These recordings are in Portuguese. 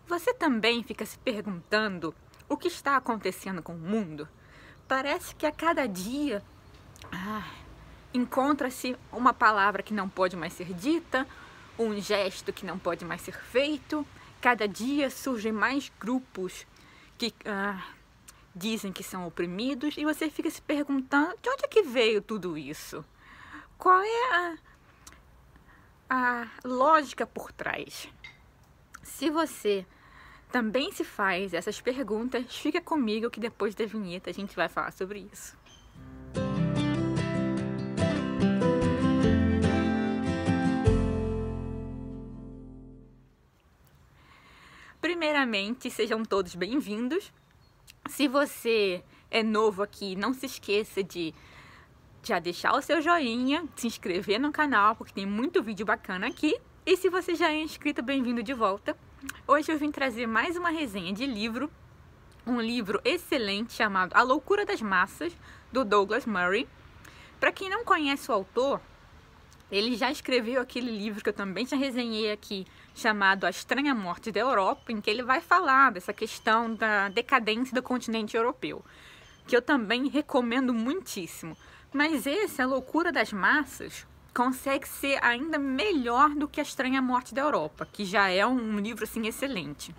Você também fica se perguntando o que está acontecendo com o mundo? Parece que a cada dia encontra-se uma palavra que não pode mais ser dita, um gesto que não pode mais ser feito. Cada dia surgem mais grupos que dizem que são oprimidos e você fica se perguntando de onde é que veio tudo isso? Qual é a lógica por trás? Se você também se faz essas perguntas, fica comigo que depois da vinheta a gente vai falar sobre isso. Primeiramente, sejam todos bem-vindos. Se você é novo aqui, não se esqueça de já deixar o seu joinha, se inscrever no canal, porque tem muito vídeo bacana aqui. E se você já é inscrito, bem-vindo de volta. Hoje eu vim trazer mais uma resenha de livro, um livro excelente chamado A Loucura das Massas, do Douglas Murray. Para quem não conhece o autor, ele já escreveu aquele livro que eu também já resenhei aqui, chamado A Estranha Morte da Europa, em que ele vai falar dessa questão da decadência do continente europeu, que eu também recomendo muitíssimo. Mas esse, A Loucura das Massas, consegue ser ainda melhor do que A Estranha Morte da Europa, que já é um livro assim excelente.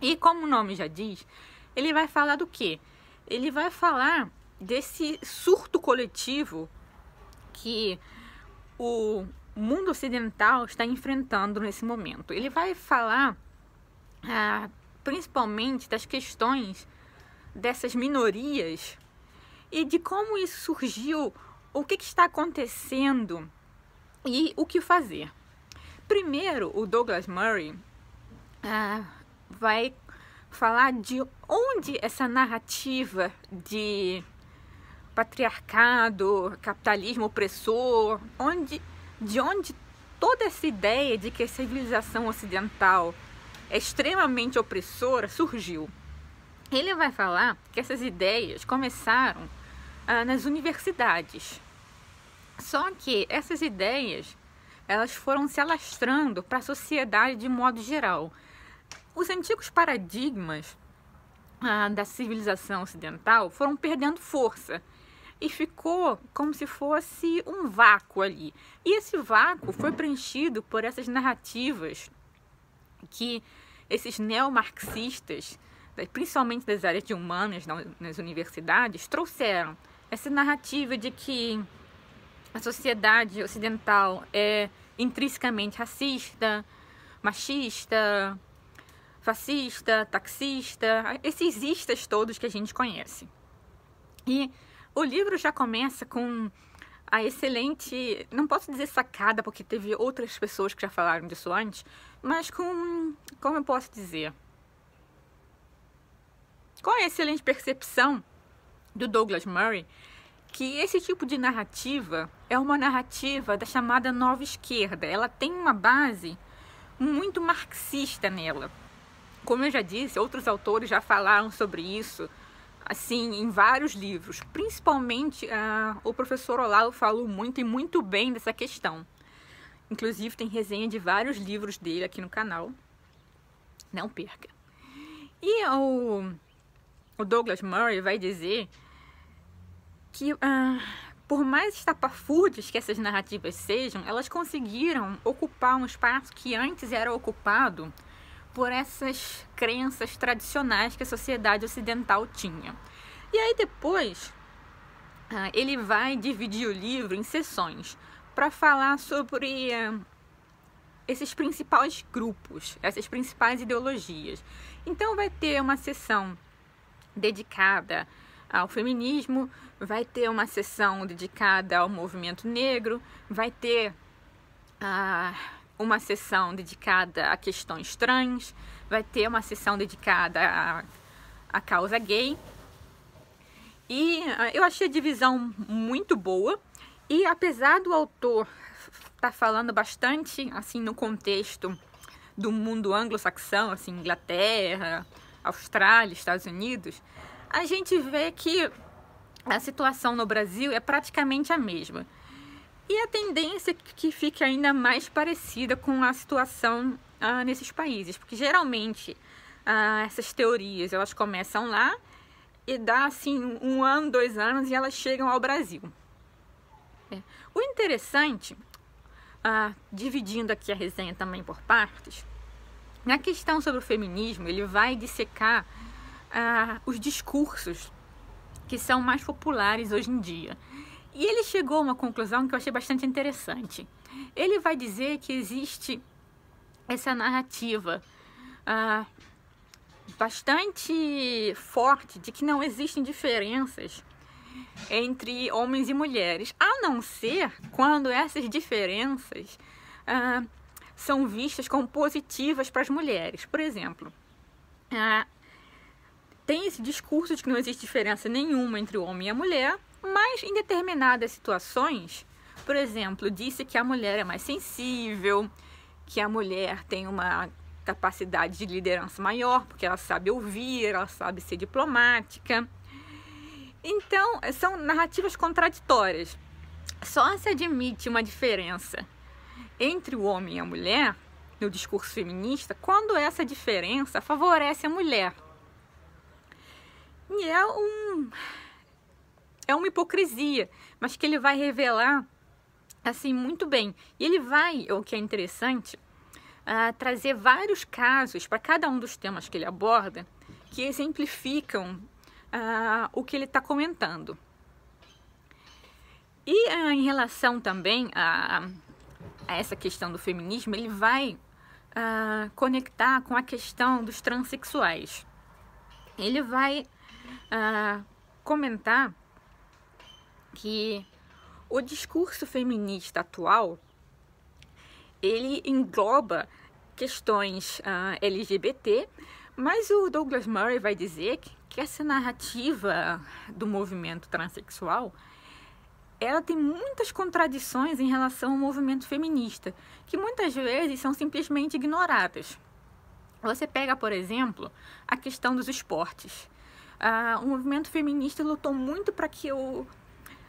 E como o nome já diz, ele vai falar do quê? Ele vai falar desse surto coletivo que o mundo ocidental está enfrentando nesse momento. Ele vai falar principalmente das questões dessas minorias e de como isso surgiu, o que está acontecendo e o que fazer. Primeiro, o Douglas Murray vai falar de onde essa narrativa de patriarcado, capitalismo opressor, de onde toda essa ideia de que a civilização ocidental é extremamente opressora surgiu. Ele vai falar que essas ideias começaram nas universidades. Só que essas ideias, elas foram se alastrando para a sociedade de modo geral. Os antigos paradigmas da civilização ocidental foram perdendo força e ficou como se fosse um vácuo ali. E esse vácuo foi preenchido por essas narrativas que esses neomarxistas, principalmente das áreas de humanas nas universidades, trouxeram. Essa narrativa de que a sociedade ocidental é intrinsecamente racista, machista, fascista, taxista, esses istas todos que a gente conhece. E o livro já começa com a excelente, não posso dizer sacada, porque teve outras pessoas que já falaram disso antes, mas como eu posso dizer? Com a excelente percepção do Douglas Murray, que esse tipo de narrativa é uma narrativa da chamada nova esquerda. Ela tem uma base muito marxista nela. Como eu já disse, outros autores já falaram sobre isso, assim, em vários livros. Principalmente o professor Olavo falou muito e muito bem dessa questão. Inclusive tem resenha de vários livros dele aqui no canal. Não perca. E o Douglas Murray vai dizer que por mais estapafúrdias que essas narrativas sejam, elas conseguiram ocupar um espaço que antes era ocupado por essas crenças tradicionais que a sociedade ocidental tinha. E aí depois ele vai dividir o livro em seções para falar sobre esses principais grupos, essas principais ideologias. Então vai ter uma seção dedicada ao feminismo, vai ter uma seção dedicada ao movimento negro, vai ter uma seção dedicada a questões trans, vai ter uma seção dedicada à causa gay. E eu achei a divisão muito boa. E apesar do autor estar falando bastante assim no contexto do mundo anglo-saxão, assim, Inglaterra, Austrália, Estados Unidos, a gente vê que a situação no Brasil é praticamente a mesma. E a tendência é que fique ainda mais parecida com a situação nesses países, porque geralmente essas teorias elas começam lá e dá assim 1 ano, 2 anos e elas chegam ao Brasil. O interessante, dividindo aqui a resenha também por partes, na questão sobre o feminismo, ele vai dissecar os discursos que são mais populares hoje em dia. E ele chegou a uma conclusão que eu achei bastante interessante. Ele vai dizer que existe essa narrativa bastante forte de que não existem diferenças entre homens e mulheres, a não ser quando essas diferenças são vistas como positivas para as mulheres. Por exemplo, tem esse discurso de que não existe diferença nenhuma entre o homem e a mulher, mas em determinadas situações, por exemplo, disse que a mulher é mais sensível, que a mulher tem uma capacidade de liderança maior, porque ela sabe ouvir, ela sabe ser diplomática. Então, são narrativas contraditórias. Só se admite uma diferença entre o homem e a mulher, no discurso feminista, quando essa diferença favorece a mulher. E é uma hipocrisia, mas que ele vai revelar assim muito bem. E ele vai, o que é interessante, trazer vários casos para cada um dos temas que ele aborda, que exemplificam o que ele está comentando. E em relação também a essa questão do feminismo, ele vai conectar com a questão dos transexuais. Ele vai comentar que o discurso feminista atual, ele engloba questões LGBT, mas o Douglas Murray vai dizer que essa narrativa do movimento transexual, ela tem muitas contradições em relação ao movimento feminista, que muitas vezes são simplesmente ignoradas. Você pega, por exemplo, a questão dos esportes. O movimento feminista lutou muito para que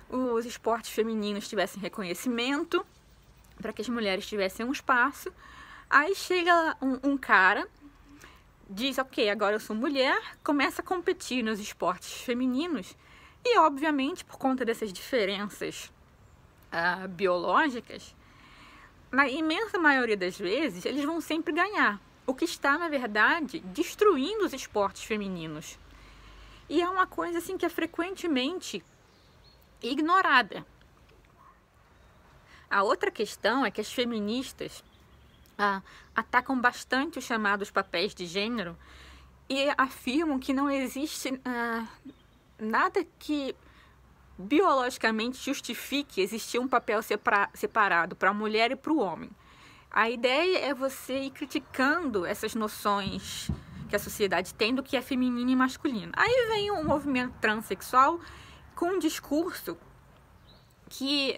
os esportes femininos tivessem reconhecimento, para que as mulheres tivessem um espaço. Aí chega um cara, diz, ok, agora eu sou mulher, começa a competir nos esportes femininos e, obviamente, por conta dessas diferenças biológicas, na imensa maioria das vezes, eles vão sempre ganhar, o que está, na verdade, destruindo os esportes femininos. E é uma coisa assim que é frequentemente ignorada. A outra questão é que as feministas atacam bastante os chamados papéis de gênero e afirmam que não existe nada que biologicamente justifique existir um papel separado para a mulher e para o homem. A ideia é você ir criticando essas noções que a sociedade tem do que é feminino e masculino. Aí vem o movimento transexual com um discurso que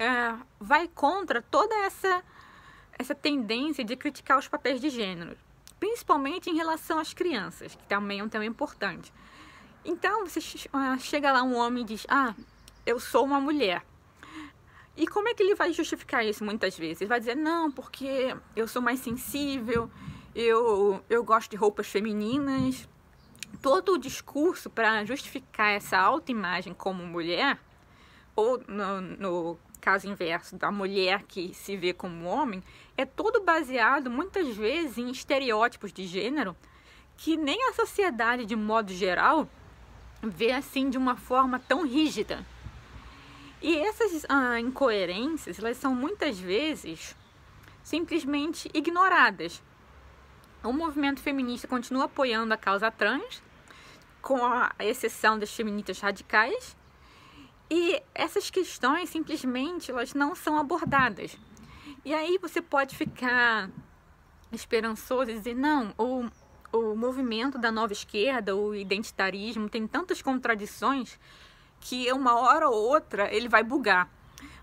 vai contra toda essa tendência de criticar os papéis de gênero, principalmente em relação às crianças, que também é um tema importante. Então, você chega lá um homem e diz, eu sou uma mulher. E como é que ele vai justificar isso muitas vezes? Ele vai dizer, não, porque eu sou mais sensível, eu gosto de roupas femininas. Todo o discurso para justificar essa autoimagem como mulher, ou no caso inverso, da mulher que se vê como homem, é todo baseado muitas vezes em estereótipos de gênero que nem a sociedade, de modo geral, vê assim de uma forma tão rígida. E essas incoerências, elas são muitas vezes simplesmente ignoradas. O movimento feminista continua apoiando a causa trans, com a exceção das feministas radicais, e essas questões simplesmente elas não são abordadas. E aí você pode ficar esperançoso e dizer, não, o movimento da nova esquerda, o identitarismo, tem tantas contradições que uma hora ou outra ele vai bugar.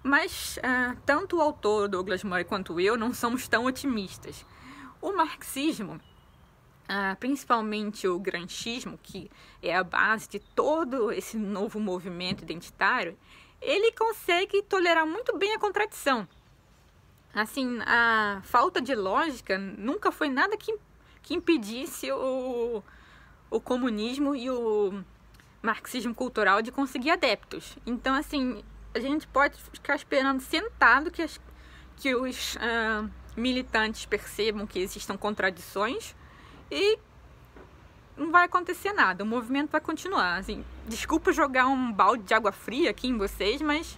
Mas tanto o autor Douglas Murray quanto eu não somos tão otimistas. O marxismo, principalmente o granchismo, que é a base de todo esse novo movimento identitário, ele consegue tolerar muito bem a contradição. assim, a falta de lógica nunca foi nada que impedisse o comunismo e o marxismo cultural de conseguir adeptos. Então, assim, a gente pode ficar esperando sentado que os militantes percebam que existam contradições e não vai acontecer nada. O movimento vai continuar. Assim, desculpa jogar um balde de água fria aqui em vocês, mas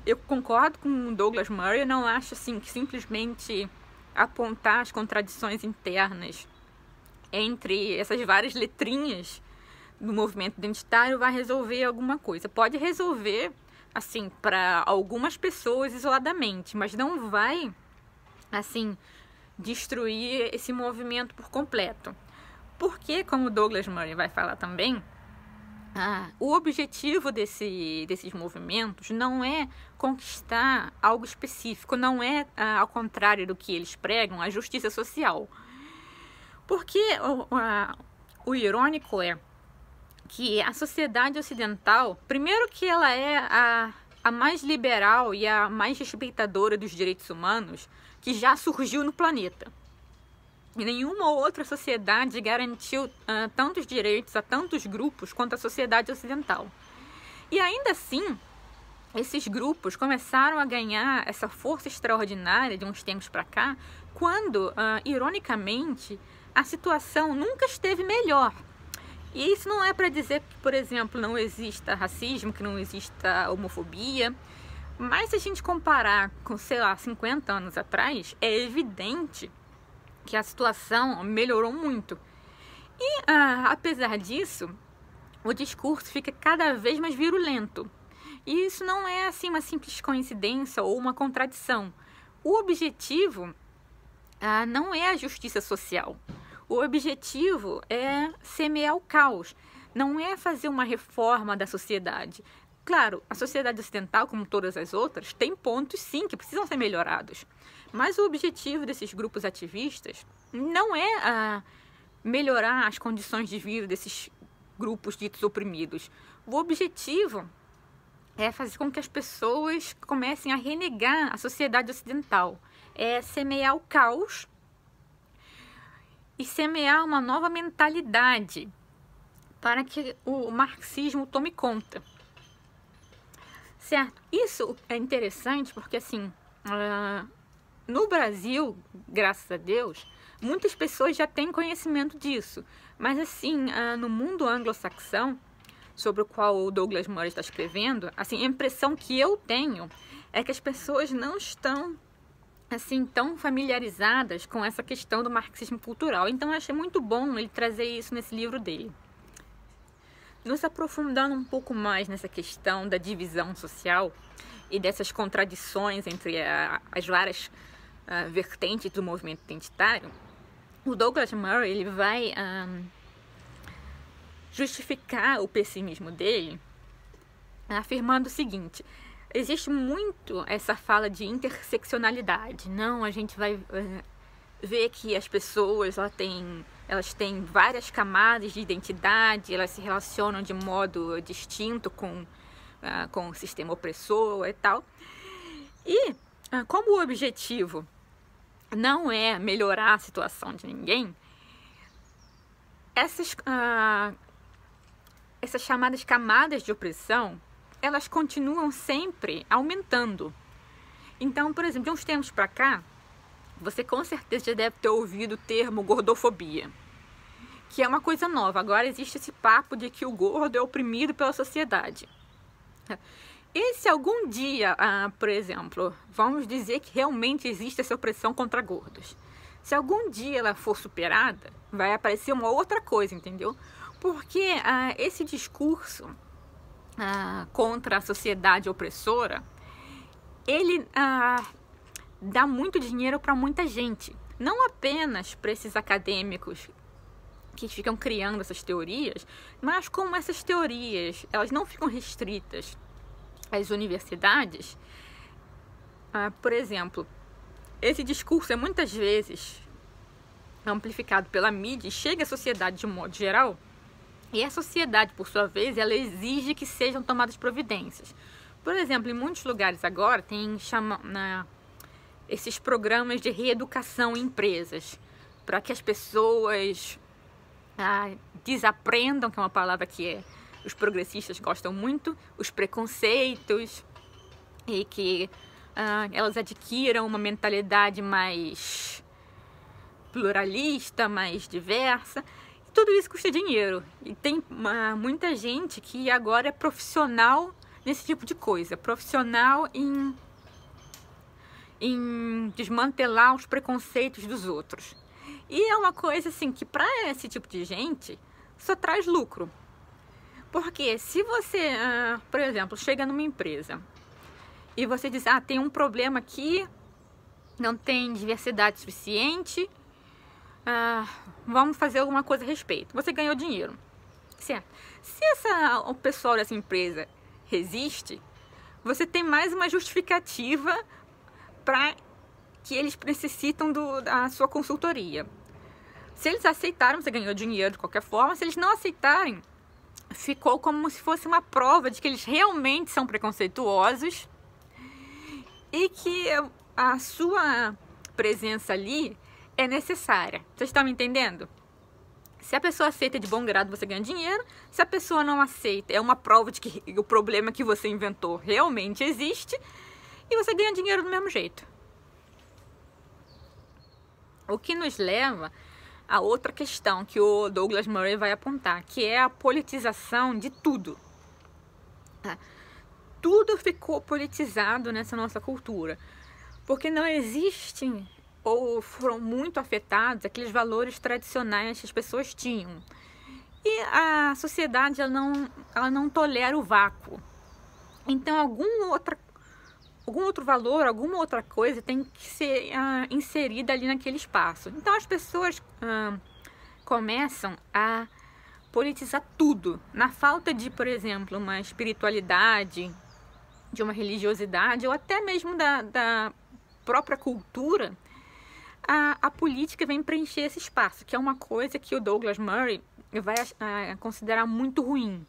eu concordo com o Douglas Murray. Eu não acho assim, que simplesmente apontar as contradições internas entre essas várias letrinhas do movimento identitário vai resolver alguma coisa. Pode resolver, assim, para algumas pessoas isoladamente, mas não vai, assim, destruir esse movimento por completo. Porque, como o Douglas Murray vai falar também, o objetivo desses movimentos não é conquistar algo específico, não é, ao contrário do que eles pregam, a justiça social. Porque o irônico é que a sociedade ocidental, primeiro que ela é a mais liberal e a mais respeitadora dos direitos humanos que já surgiu no planeta. E nenhuma outra sociedade garantiu tantos direitos a tantos grupos quanto a sociedade ocidental. E ainda assim, esses grupos começaram a ganhar essa força extraordinária de uns tempos para cá, quando, ironicamente, a situação nunca esteve melhor. E isso não é para dizer que, por exemplo, não exista racismo, que não exista homofobia, mas se a gente comparar com, sei lá, 50 anos atrás, é evidente que a situação melhorou muito. E, apesar disso, o discurso fica cada vez mais virulento. E isso não é, assim, uma simples coincidência ou uma contradição. O objetivo não é a justiça social. O objetivo é semear o caos, não é fazer uma reforma da sociedade. Claro, a sociedade ocidental, como todas as outras, tem pontos, sim, que precisam ser melhorados. Mas o objetivo desses grupos ativistas não é melhorar as condições de vida desses grupos ditos oprimidos. O objetivo é fazer com que as pessoas comecem a renegar a sociedade ocidental. É semear o caos e semear uma nova mentalidade para que o marxismo tome conta. Certo? Isso é interessante porque, assim, no Brasil, graças a Deus, muitas pessoas já têm conhecimento disso. Mas, assim, no mundo anglo-saxão, sobre o qual o Douglas Murray está escrevendo, assim, a impressão que eu tenho é que as pessoas não estão, assim, tão familiarizadas com essa questão do marxismo cultural. Então, eu achei muito bom ele trazer isso nesse livro dele. Nos aprofundando um pouco mais nessa questão da divisão social e dessas contradições entre as várias vertentes do movimento identitário, o Douglas Murray ele vai justificar o pessimismo dele afirmando o seguinte: existe muito essa fala de interseccionalidade. Não, a gente vai ver que as pessoas elas têm várias camadas de identidade, elas se relacionam de modo distinto com o sistema opressor e tal. E como o objetivo não é melhorar a situação de ninguém, essas chamadas camadas de opressão, elas continuam sempre aumentando. Então, por exemplo, de uns tempos para cá, você com certeza já deve ter ouvido o termo gordofobia, que é uma coisa nova. Agora existe esse papo de que o gordo é oprimido pela sociedade. E se algum dia, por exemplo, vamos dizer que realmente existe essa opressão contra gordos, se algum dia ela for superada, vai aparecer uma outra coisa, entendeu? Porque esse discurso contra a sociedade opressora, ele dá muito dinheiro para muita gente. Não apenas para esses acadêmicos que ficam criando essas teorias, mas como essas teorias elas não ficam restritas às universidades. Por exemplo, esse discurso é muitas vezes amplificado pela mídia e chega à sociedade de um modo geral, e a sociedade, por sua vez, ela exige que sejam tomadas providências. Por exemplo, em muitos lugares agora tem esses programas de reeducação em empresas, para que as pessoas desaprendam, que é uma palavra que os progressistas gostam muito, os preconceitos, e que elas adquiram uma mentalidade mais pluralista, mais diversa. E tudo isso custa dinheiro. E tem muita gente que agora é profissional nesse tipo de coisa, profissional em desmantelar os preconceitos dos outros. E é uma coisa assim que para esse tipo de gente só traz lucro. Porque se você, por exemplo, chega numa empresa e você diz, tem um problema aqui, não tem diversidade suficiente, vamos fazer alguma coisa a respeito. Você ganhou dinheiro, certo? Se o pessoal dessa empresa resiste, você tem mais uma justificativa para que eles necessitam da sua consultoria. Se eles aceitaram, você ganhou dinheiro de qualquer forma. Se eles não aceitarem, ficou como se fosse uma prova de que eles realmente são preconceituosos e que a sua presença ali é necessária. Vocês estão me entendendo? Se a pessoa aceita de bom grado, você ganha dinheiro. Se a pessoa não aceita, é uma prova de que o problema que você inventou realmente existe e você ganha dinheiro do mesmo jeito. O que nos leva a outra questão que o Douglas Murray vai apontar, que é a politização de tudo. Tudo ficou politizado nessa nossa cultura, porque não existem ou foram muito afetados aqueles valores tradicionais que as pessoas tinham. E a sociedade ela não tolera o vácuo. Então algum outro valor, alguma outra coisa tem que ser inserida ali naquele espaço. Então as pessoas começam a politizar tudo. Na falta de, por exemplo, uma espiritualidade, de uma religiosidade, ou até mesmo da própria cultura, a política vem preencher esse espaço, que é uma coisa que o Douglas Murray vai considerar muito ruim.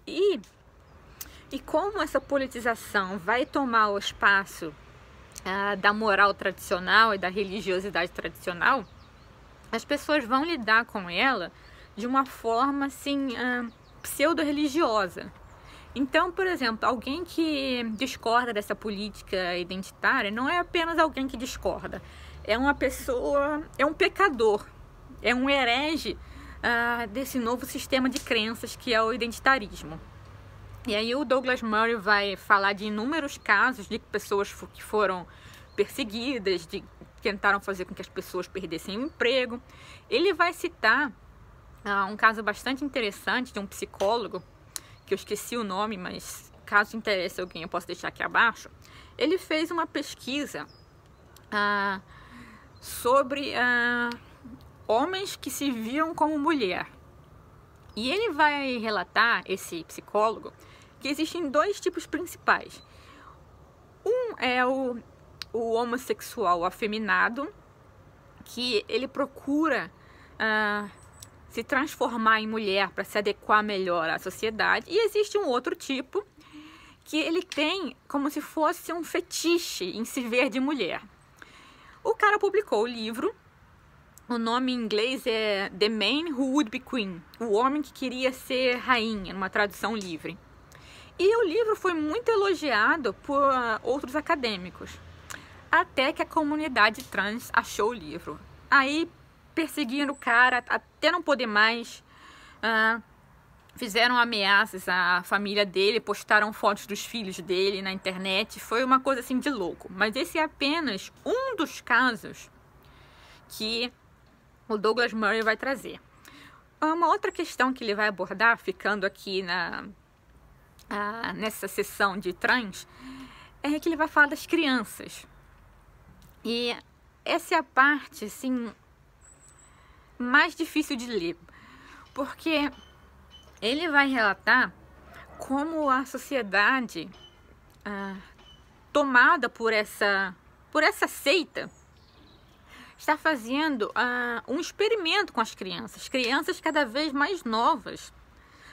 E como essa politização vai tomar o espaço da moral tradicional e da religiosidade tradicional, as pessoas vão lidar com ela de uma forma assim, pseudo-religiosa. Então, por exemplo, alguém que discorda dessa política identitária não é apenas alguém que discorda, é uma pessoa, é um pecador, é um herege desse novo sistema de crenças que é o identitarismo. E aí o Douglas Murray vai falar de inúmeros casos de pessoas que foram perseguidas, de tentaram fazer com que as pessoas perdessem o emprego. Ele vai citar um caso bastante interessante de um psicólogo, que eu esqueci o nome, mas caso interesse alguém eu posso deixar aqui abaixo. Ele fez uma pesquisa sobre homens que se viam como mulher. E ele vai relatar, esse psicólogo, que existem dois tipos principais. Um é o homossexual afeminado, que ele procura se transformar em mulher para se adequar melhor à sociedade. E existe um outro tipo, que ele tem como se fosse um fetiche em se ver de mulher. O cara publicou o livro. O nome em inglês é The Man Who Would Be Queen, o homem que queria ser rainha, numa tradução livre. E o livro foi muito elogiado por outros acadêmicos, até que a comunidade trans achou o livro. Aí perseguiram o cara até não poder mais, fizeram ameaças à família dele, postaram fotos dos filhos dele na internet, foi uma coisa assim de louco. Mas esse é apenas um dos casos que o Douglas Murray vai trazer. Uma outra questão que ele vai abordar, ficando aqui nessa sessão de trans, é que ele vai falar das crianças. E essa é a parte assim, mais difícil de ler, porque ele vai relatar como a sociedade tomada por essa seita está fazendo um experimento com as crianças cada vez mais novas,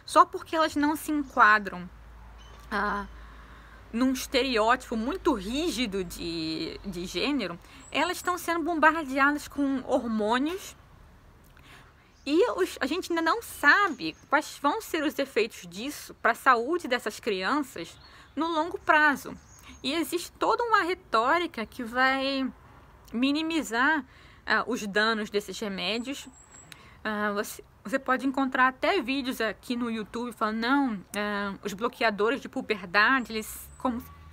só porque elas não se enquadram num estereótipo muito rígido de gênero, elas estão sendo bombardeadas com hormônios e a gente ainda não sabe quais vão ser os efeitos disso para a saúde dessas crianças no longo prazo. E existe toda uma retórica que vai minimizar os danos desses remédios. Você pode encontrar até vídeos aqui no YouTube falando, não, os bloqueadores de puberdade, eles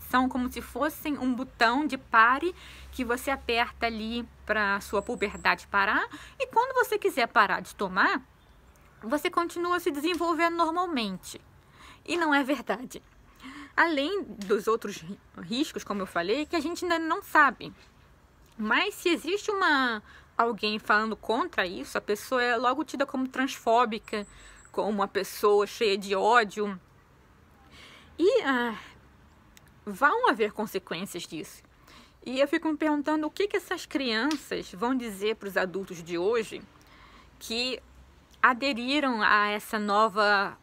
são como se fossem um botão de pare que você aperta ali para a sua puberdade parar, e quando você quiser parar de tomar, você continua se desenvolvendo normalmente. E não é verdade. Além dos outros riscos, como eu falei, que a gente ainda não sabe. Mas se existe alguém falando contra isso, a pessoa é logo tida como transfóbica, como uma pessoa cheia de ódio. E vão haver consequências disso. E eu fico me perguntando o que essas crianças vão dizer para os adultos de hoje que aderiram a essa nova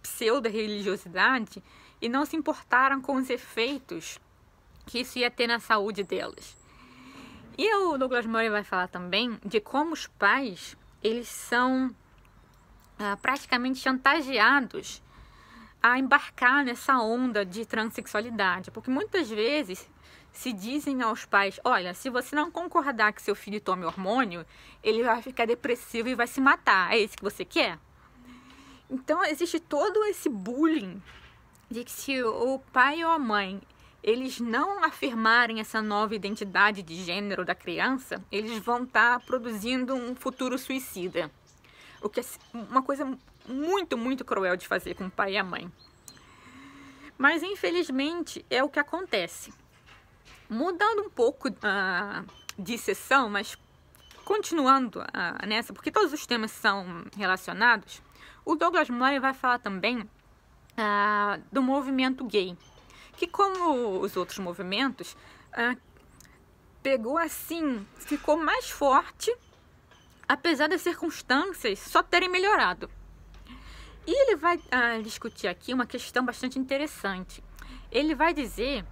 pseudo-religiosidade e não se importaram com os efeitos que isso ia ter na saúde delas. E o Douglas Murray vai falar também de como os pais, eles são praticamente chantageados a embarcar nessa onda de transexualidade, porque muitas vezes se dizem aos pais, olha, se você não concordar que seu filho tome hormônio, ele vai ficar depressivo e vai se matar, é isso que você quer? Então existe todo esse bullying de que se o pai ou a mãe, eles não afirmarem essa nova identidade de gênero da criança, eles vão estar produzindo um futuro suicida. O que é uma coisa muito, muito cruel de fazer com o pai e a mãe. Mas, infelizmente, é o que acontece. Mudando um pouco de sessão, mas continuando nessa, porque todos os temas são relacionados, o Douglas Murray vai falar também do movimento gay, que, como os outros movimentos, pegou assim, ficou mais forte, apesar das circunstâncias só terem melhorado. E ele vai discutir aqui uma questão bastante interessante. Ele vai dizer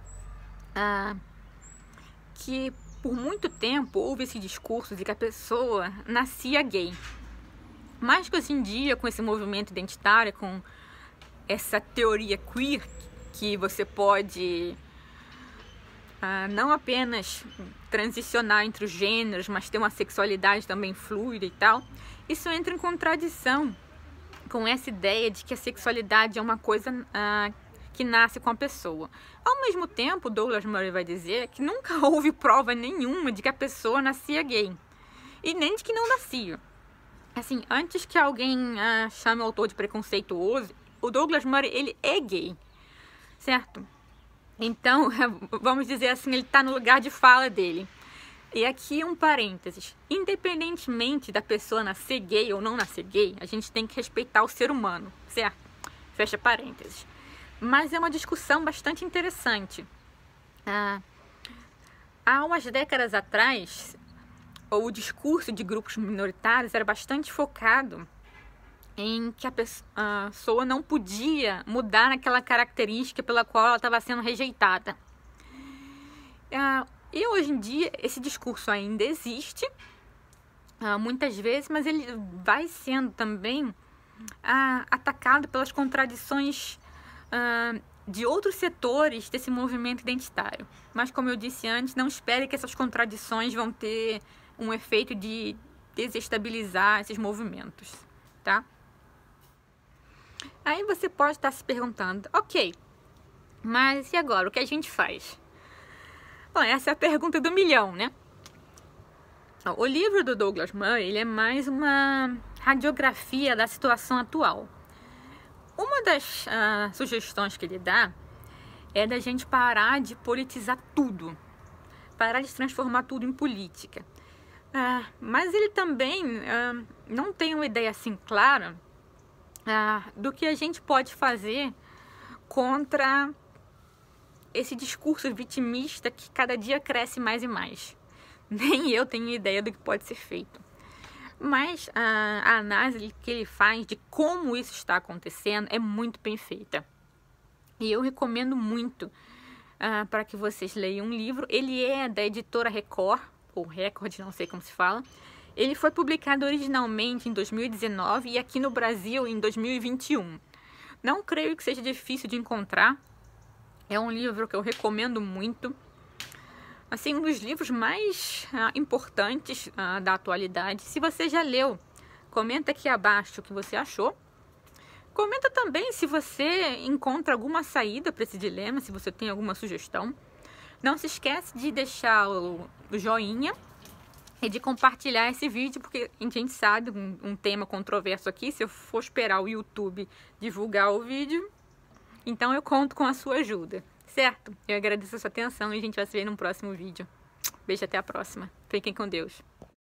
que por muito tempo houve esse discurso de que a pessoa nascia gay. Mas que hoje em dia, com esse movimento identitário, com essa teoria queer, que você pode não apenas transicionar entre os gêneros, mas ter uma sexualidade também fluida e tal, isso entra em contradição com essa ideia de que a sexualidade é uma coisa que nasce com a pessoa. Ao mesmo tempo, Douglas Murray vai dizer que nunca houve prova nenhuma de que a pessoa nascia gay, e nem de que não nascia. Assim, antes que alguém chame o autor de preconceituoso, o Douglas Murray, ele é gay, certo? Então, vamos dizer assim, ele está no lugar de fala dele. E aqui um parênteses. Independentemente da pessoa nascer gay ou não nascer gay, a gente tem que respeitar o ser humano, certo? Fecha parênteses. Mas é uma discussão bastante interessante. Há umas décadas atrás, o discurso de grupos minoritários era bastante focado em que a pessoa não podia mudar aquela característica pela qual ela estava sendo rejeitada. E hoje em dia esse discurso ainda existe, muitas vezes, mas ele vai sendo também atacado pelas contradições de outros setores desse movimento identitário. Mas, como eu disse antes, não espere que essas contradições vão ter um efeito de desestabilizar esses movimentos, tá? Aí você pode estar se perguntando, ok, mas e agora, o que a gente faz? Bom, essa é a pergunta do milhão, né? O livro do Douglas Murray, ele é mais uma radiografia da situação atual. Uma das sugestões que ele dá é da gente parar de politizar tudo, parar de transformar tudo em política. Mas ele também não tem uma ideia assim clara do que a gente pode fazer contra esse discurso vitimista que cada dia cresce mais e mais. Nem eu tenho ideia do que pode ser feito. Mas a análise que ele faz de como isso está acontecendo é muito bem feita. E eu recomendo muito para que vocês leiam um livro. Ele é da editora Record, ou Record, não sei como se fala. Ele foi publicado originalmente em 2019 e aqui no Brasil em 2021. Não creio que seja difícil de encontrar. É um livro que eu recomendo muito. Assim, um dos livros mais importantes da atualidade. Se você já leu, comenta aqui abaixo o que você achou. Comenta também se você encontra alguma saída para esse dilema, se você tem alguma sugestão. Não se esquece de deixar o joinha e de compartilhar esse vídeo, porque a gente sabe um tema controverso aqui. Se eu for esperar o YouTube divulgar o vídeo, então eu conto com a sua ajuda, certo? Eu agradeço a sua atenção e a gente vai se ver no próximo vídeo. Beijo, até a próxima. Fiquem com Deus.